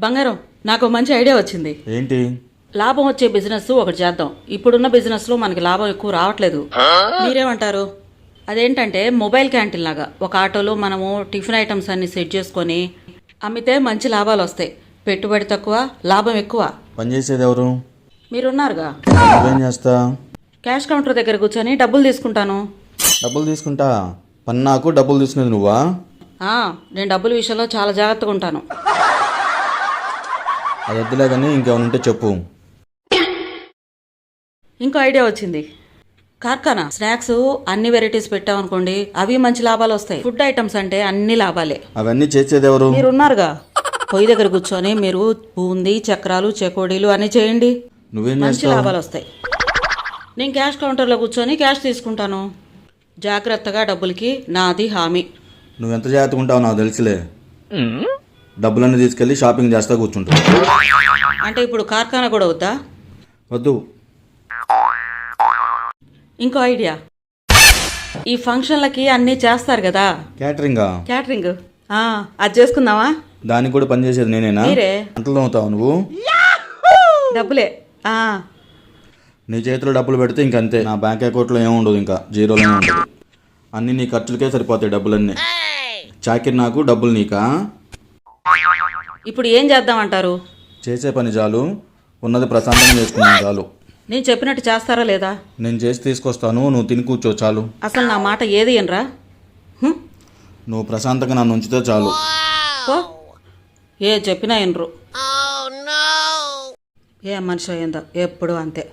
బంగారం, నాకు మంచి ఐడియా వచ్చింది. ఏంటి? లాభం వచ్చే బిజినెస్ ఒకటి చేద్దాం. ఇప్పుడున్న బిజినెస్ లో మనకి లాభం ఎక్కువ రావట్లేదు. మీరేమంటారు? అదేంటంటే మొబైల్ క్యాంటీన్ లాగా ఒక ఆటోలో మనము టిఫిన్ ఐటమ్స్ అన్ని సెట్ చేసుకొని అమ్మితే మంచి లాభాలు వస్తాయి. పెట్టుబడి తక్కువ, లాభం ఎక్కువ. పనిచేసేది ఎవరు? మీరున్నారుగా. నువ్వేం చేస్తా? క్యాష్ కౌంటర్ దగ్గర కూర్చొని డబ్బులు తీసుకుంటాను. డబ్బులు తీసుకుంటా? పని నాకు డబ్బులు తీసుకునేది నువ్వా? నేను డబ్బుల విషయంలో చాలా జాగ్రత్తగా ఉంటాను. అది వద్దులే కానీ ఇంకేమైనా ఉంటే చెప్పు. ఇంకో ఐడియా వచ్చింది. కార్ఖానా స్నాక్స్ అన్ని వెరైటీస్ పెట్టామనుకోండి, అవి మంచి లాభాలు వస్తాయి. ఫుడ్ ఐటమ్స్ అంటే అన్ని లాభాలే. అవన్నీ చేసేది ఎవరు? మీరున్నారుగా. పొయ్యి దగ్గర కూర్చొని మీరు బూందీ, చక్రాలు, చెకోడీలు అన్ని చేయండి. నువ్వేం మంచి చేస్తావు? లాభాలు వస్తాయి. నేను క్యాష్ కౌంటర్లో కూర్చొని క్యాష్ తీసుకుంటాను. జాగ్రత్తగా డబ్బులకి నాది హామీ. నువ్వెంత జాగ్రత్తగా ఉంటావు నాకు తెలుసులే. డబ్బులన్నీ తీసుకెళ్ళి షాపింగ్ చేస్తా కూర్చుంటావు. అంటే ఇప్పుడు కార్ఖానా కూడా వద్దా? వద్దు. ఇంకో ఐడియా. ఈ ఫంక్షన్లకి అన్నీ చేస్తారు కదా, క్యాటరింగా? క్యాటరింగ్. అది చేసుకుందామా? దానికి కూడా పని చేసేది నేనేనా? మీరే. అంతలో అవుతావు నువ్వు? డబ్బులే. నీ చేతిలో డబ్బులు పెడితే ఇంకంతే. నా బ్యాంక్ అకౌంట్లో ఏముండదు, ఇంకా జీరోలోనే ఉంటుంది. అన్నీ నీ ఖర్చులకే సరిపోతాయి డబ్బులన్నీ. చాకిరి నాకు, డబ్బులు నీకా? ఇప్పుడు ఏం చేద్దామంటారు? చేసే పని చాలు, ఉన్నది ప్రశాంతంగా చేసుకున్నాను చాలు. నేను చెప్పినట్టు చేస్తారా లేదా? నేను చేసి తీసుకొస్తాను, నువ్వు తిని కూర్చో చాలు. అసలు నా మాట ఏది ఎనరా? నువ్వు ప్రశాంతంగా నన్ను ఉంచితే చాలు. ఏ చెప్పినా ఎనరు. ఏ మనిషి అయిందో ఎప్పుడు అంతే.